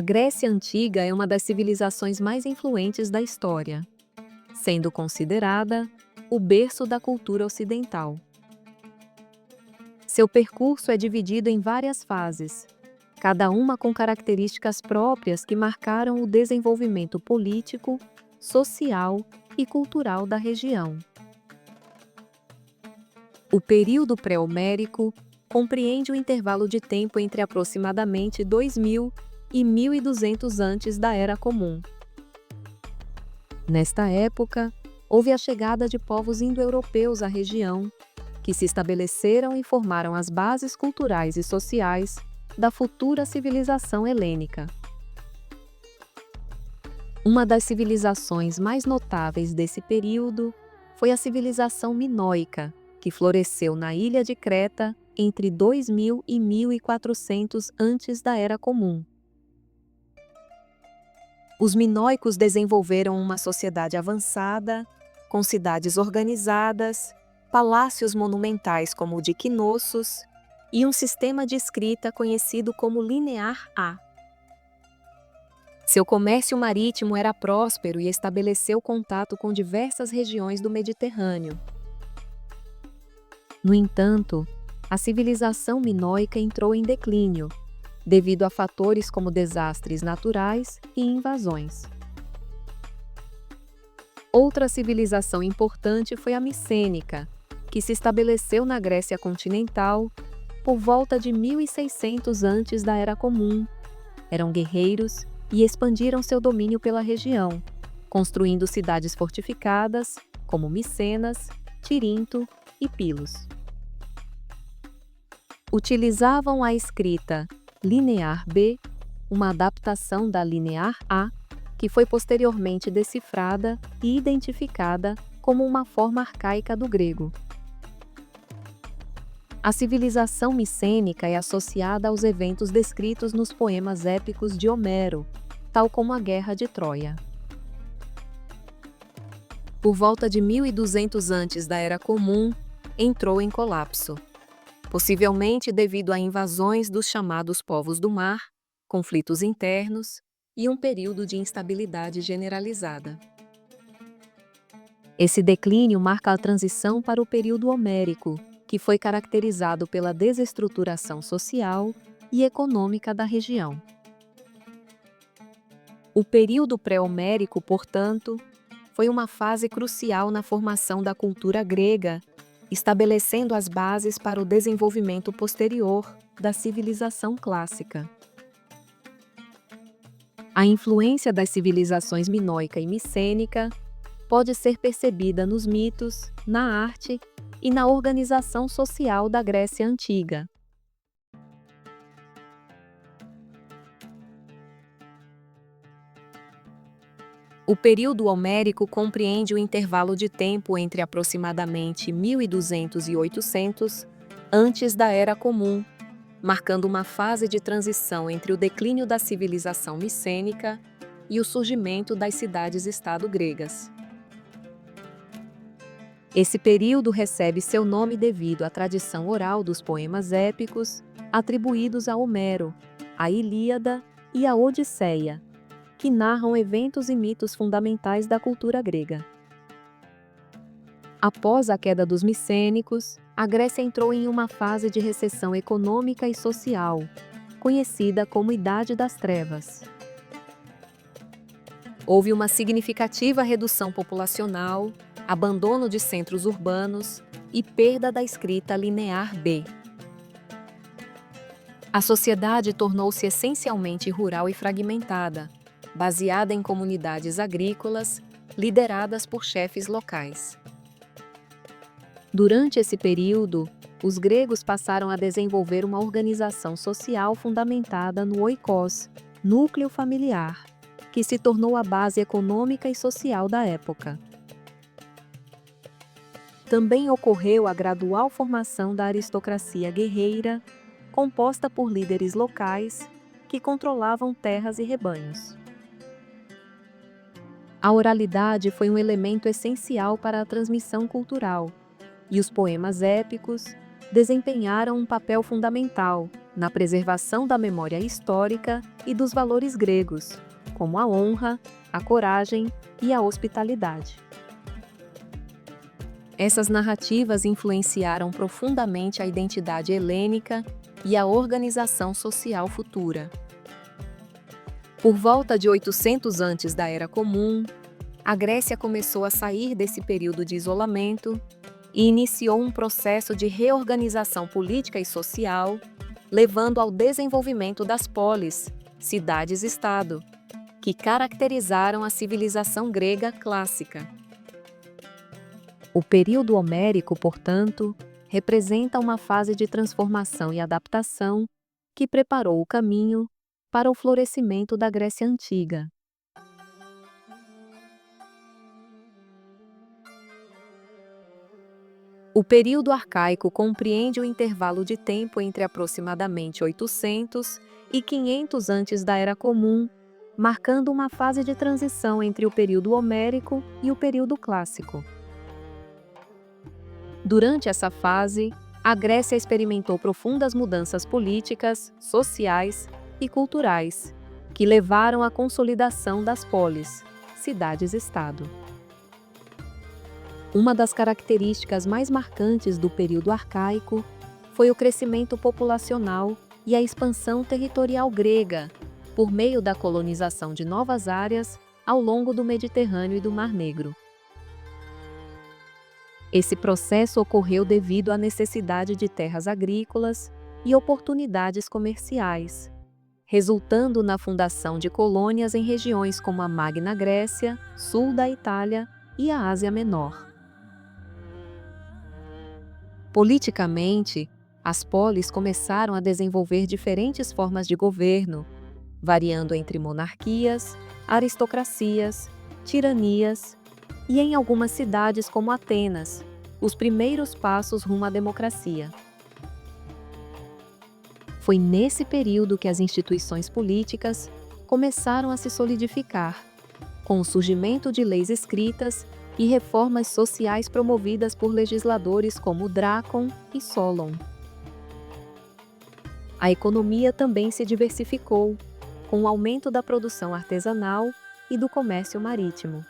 A Grécia Antiga é uma das civilizações mais influentes da história, sendo considerada o berço da cultura ocidental. Seu percurso é dividido em várias fases, cada uma com características próprias que marcaram o desenvolvimento político, social e cultural da região. O período pré-homérico compreende o intervalo de tempo entre aproximadamente 2000 e 1200 antes da Era Comum. Nesta época, houve a chegada de povos indo-europeus à região, que se estabeleceram e formaram as bases culturais e sociais da futura civilização helênica. Uma das civilizações mais notáveis desse período foi a civilização minoica, que floresceu na ilha de Creta entre 2000 e 1400 antes da Era Comum. Os minoicos desenvolveram uma sociedade avançada, com cidades organizadas, palácios monumentais como o de Knossos e um sistema de escrita conhecido como Linear A. Seu comércio marítimo era próspero e estabeleceu contato com diversas regiões do Mediterrâneo. No entanto, a civilização minoica entrou em declínio, devido a fatores como desastres naturais e invasões. Outra civilização importante foi a micênica, que se estabeleceu na Grécia continental por volta de 1600 antes da Era Comum. Eram guerreiros e expandiram seu domínio pela região, construindo cidades fortificadas como Micenas, Tirinto e Pilos. Utilizavam a escrita Linear B, uma adaptação da Linear A, que foi posteriormente decifrada e identificada como uma forma arcaica do grego. A civilização micênica é associada aos eventos descritos nos poemas épicos de Homero, tal como a Guerra de Troia. Por volta de 1200 antes da Era Comum, entrou em colapso, possivelmente devido a invasões dos chamados povos do mar, conflitos internos e um período de instabilidade generalizada. Esse declínio marca a transição para o período homérico, que foi caracterizado pela desestruturação social e econômica da região. O período pré-homérico, portanto, foi uma fase crucial na formação da cultura grega, estabelecendo as bases para o desenvolvimento posterior da civilização clássica. A influência das civilizações minoica e micênica pode ser percebida nos mitos, na arte e na organização social da Grécia Antiga. O período homérico compreende o intervalo de tempo entre aproximadamente 1200 e 800 antes da Era Comum, marcando uma fase de transição entre o declínio da civilização micênica e o surgimento das cidades-estado gregas. Esse período recebe seu nome devido à tradição oral dos poemas épicos atribuídos a Homero, a Ilíada e a Odisseia, que narram eventos e mitos fundamentais da cultura grega. Após a queda dos micênicos, a Grécia entrou em uma fase de recessão econômica e social, conhecida como Idade das Trevas. Houve uma significativa redução populacional, abandono de centros urbanos e perda da escrita linear B. A sociedade tornou-se essencialmente rural e fragmentada, baseada em comunidades agrícolas, lideradas por chefes locais. Durante esse período, os gregos passaram a desenvolver uma organização social fundamentada no oikos, núcleo familiar, que se tornou a base econômica e social da época. Também ocorreu a gradual formação da aristocracia guerreira, composta por líderes locais que controlavam terras e rebanhos. A oralidade foi um elemento essencial para a transmissão cultural, e os poemas épicos desempenharam um papel fundamental, na preservação da memória histórica e dos valores gregos, como a honra, a coragem e a hospitalidade. Essas narrativas influenciaram profundamente a identidade helênica e a organização social futura. Por volta de 800 antes da Era Comum, a Grécia começou a sair desse período de isolamento e iniciou um processo de reorganização política e social, levando ao desenvolvimento das polis, cidades-estado, que caracterizaram a civilização grega clássica. O período homérico, portanto, representa uma fase de transformação e adaptação que preparou o caminho para o florescimento da Grécia Antiga. O período arcaico compreende o intervalo de tempo entre aproximadamente 800 e 500 antes da Era Comum, marcando uma fase de transição entre o período homérico e o período clássico. Durante essa fase, a Grécia experimentou profundas mudanças políticas, sociais e culturais, que levaram à consolidação das polis, cidades-estado. Uma das características mais marcantes do período arcaico foi o crescimento populacional e a expansão territorial grega, por meio da colonização de novas áreas ao longo do Mediterrâneo e do Mar Negro. Esse processo ocorreu devido à necessidade de terras agrícolas e oportunidades comerciais, resultando na fundação de colônias em regiões como a Magna Grécia, sul da Itália e a Ásia Menor. Politicamente, as polis começaram a desenvolver diferentes formas de governo, variando entre monarquias, aristocracias, tiranias e, em algumas cidades como Atenas, os primeiros passos rumo à democracia. Foi nesse período que as instituições políticas começaram a se solidificar, com o surgimento de leis escritas e reformas sociais promovidas por legisladores como Drácon e Solon. A economia também se diversificou, com o aumento da produção artesanal e do comércio marítimo.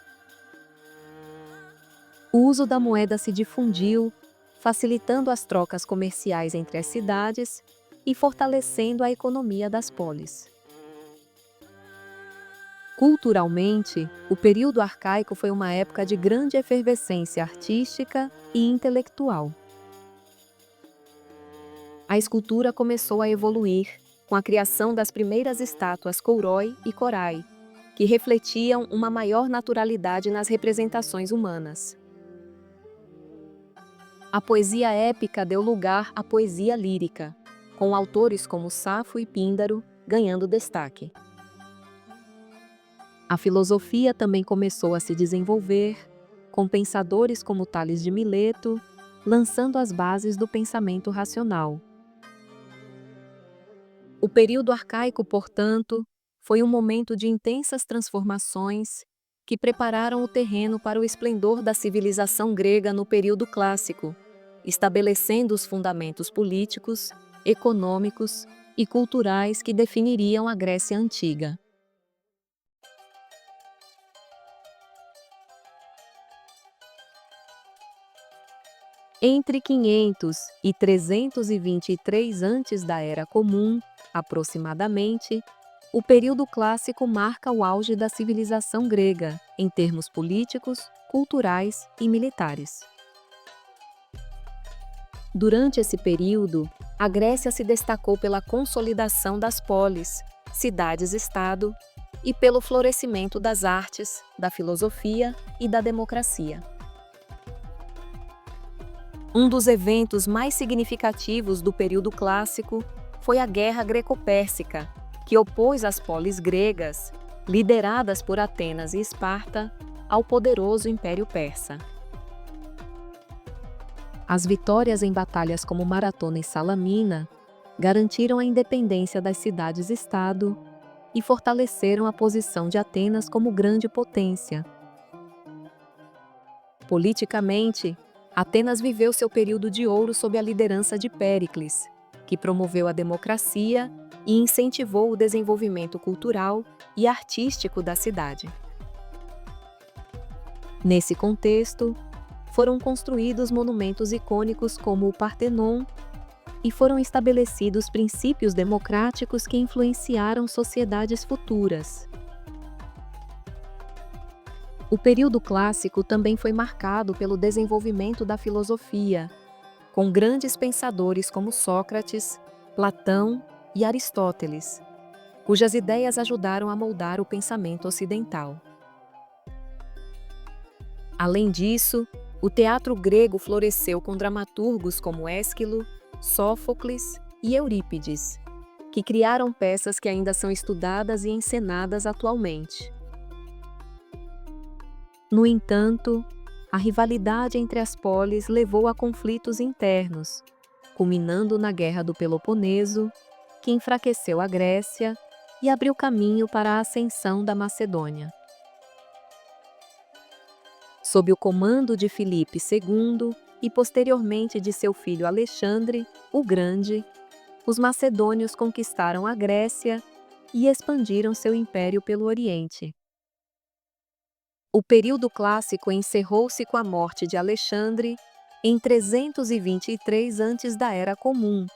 O uso da moeda se difundiu, facilitando as trocas comerciais entre as cidades e fortalecendo a economia das polis. Culturalmente, o período arcaico foi uma época de grande efervescência artística e intelectual. A escultura começou a evoluir, com a criação das primeiras estátuas Kouroi e Korai, que refletiam uma maior naturalidade nas representações humanas. A poesia épica deu lugar à poesia lírica, com autores como Safo e Píndaro ganhando destaque. A filosofia também começou a se desenvolver, com pensadores como Tales de Mileto, lançando as bases do pensamento racional. O período arcaico, portanto, foi um momento de intensas transformações que prepararam o terreno para o esplendor da civilização grega no período clássico, estabelecendo os fundamentos políticos, econômicos e culturais que definiriam a Grécia Antiga. Entre 500 e 323 antes da Era Comum, aproximadamente, o período clássico marca o auge da civilização grega, em termos políticos, culturais e militares. Durante esse período, a Grécia se destacou pela consolidação das polis, cidades-estado, e pelo florescimento das artes, da filosofia e da democracia. Um dos eventos mais significativos do período clássico foi a Guerra Greco-Pérsica, que opôs as polis gregas, lideradas por Atenas e Esparta, ao poderoso Império Persa. As vitórias em batalhas como Maratona e Salamina garantiram a independência das cidades-estado e fortaleceram a posição de Atenas como grande potência. Politicamente, Atenas viveu seu período de ouro sob a liderança de Péricles, que promoveu a democracia e incentivou o desenvolvimento cultural e artístico da cidade. Nesse contexto, foram construídos monumentos icônicos como o Partenon e foram estabelecidos princípios democráticos que influenciaram sociedades futuras. O período clássico também foi marcado pelo desenvolvimento da filosofia, com grandes pensadores como Sócrates, Platão e Aristóteles, cujas ideias ajudaram a moldar o pensamento ocidental. Além disso, o teatro grego floresceu com dramaturgos como Ésquilo, Sófocles e Eurípides, que criaram peças que ainda são estudadas e encenadas atualmente. No entanto, a rivalidade entre as polis levou a conflitos internos, culminando na Guerra do Peloponeso, que enfraqueceu a Grécia e abriu caminho para a ascensão da Macedônia. Sob o comando de Filipe II e posteriormente de seu filho Alexandre, o Grande, os macedônios conquistaram a Grécia e expandiram seu império pelo Oriente. O período clássico encerrou-se com a morte de Alexandre em 323 antes da Era Comum,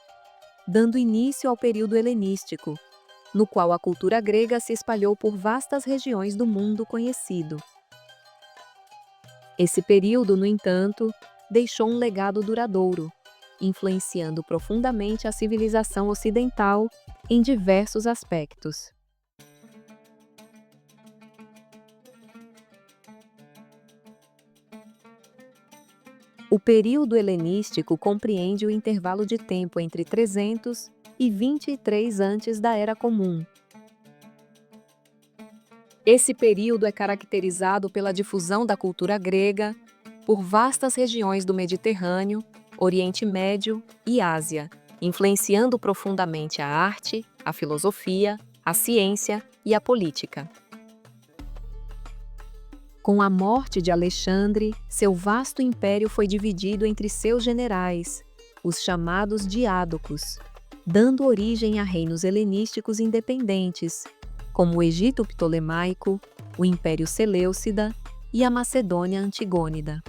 dando início ao período helenístico, no qual a cultura grega se espalhou por vastas regiões do mundo conhecido. Esse período, no entanto, deixou um legado duradouro, influenciando profundamente a civilização ocidental em diversos aspectos. O período helenístico compreende o intervalo de tempo entre 300 e 23 antes da Era Comum. Esse período é caracterizado pela difusão da cultura grega por vastas regiões do Mediterrâneo, Oriente Médio e Ásia, influenciando profundamente a arte, a filosofia, a ciência e a política. Com a morte de Alexandre, seu vasto império foi dividido entre seus generais, os chamados diádocos, dando origem a reinos helenísticos independentes, como o Egito Ptolemaico, o Império Seleucida e a Macedônia Antigônida.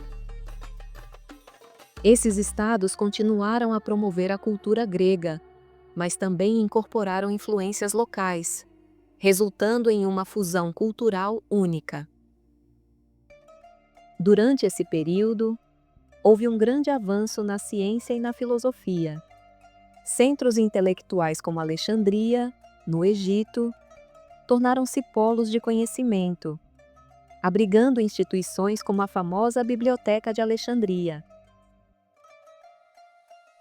Esses estados continuaram a promover a cultura grega, mas também incorporaram influências locais, resultando em uma fusão cultural única. Durante esse período, houve um grande avanço na ciência e na filosofia. Centros intelectuais como Alexandria, no Egito, tornaram-se polos de conhecimento, abrigando instituições como a famosa Biblioteca de Alexandria.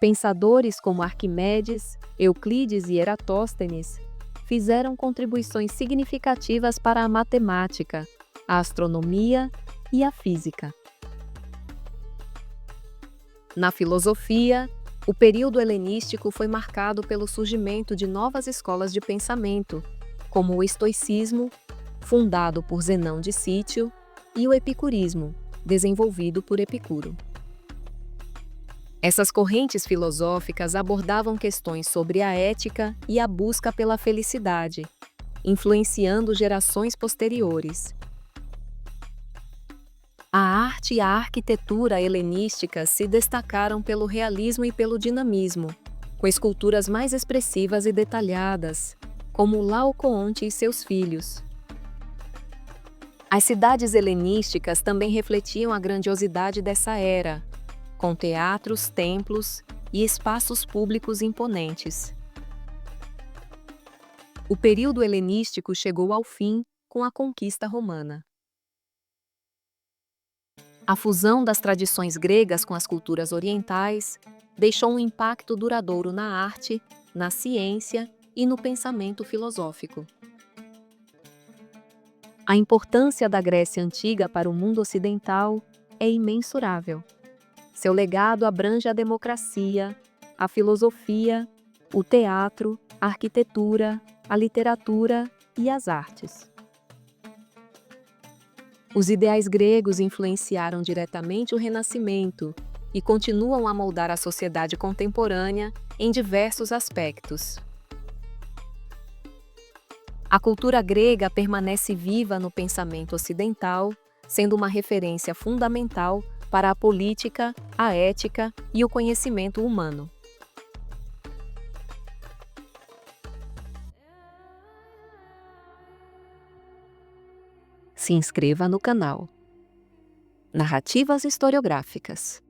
Pensadores como Arquimedes, Euclides e Eratóstenes fizeram contribuições significativas para a matemática, a astronomia e a física. Na filosofia, o período helenístico foi marcado pelo surgimento de novas escolas de pensamento, como o estoicismo, fundado por Zenão de Cítio, e o epicurismo, desenvolvido por Epicuro. Essas correntes filosóficas abordavam questões sobre a ética e a busca pela felicidade, influenciando gerações posteriores. A arte e a arquitetura helenísticas se destacaram pelo realismo e pelo dinamismo, com esculturas mais expressivas e detalhadas, como Laocoonte e seus filhos. As cidades helenísticas também refletiam a grandiosidade dessa era, com teatros, templos e espaços públicos imponentes. O período helenístico chegou ao fim com a conquista romana. A fusão das tradições gregas com as culturas orientais deixou um impacto duradouro na arte, na ciência e no pensamento filosófico. A importância da Grécia Antiga para o mundo ocidental é imensurável. Seu legado abrange a democracia, a filosofia, o teatro, a arquitetura, a literatura e as artes. Os ideais gregos influenciaram diretamente o Renascimento e continuam a moldar a sociedade contemporânea, em diversos aspectos. A cultura grega permanece viva no pensamento ocidental, sendo uma referência fundamental para a política, a ética e o conhecimento humano. Se inscreva no canal Narrativas Historiográficas.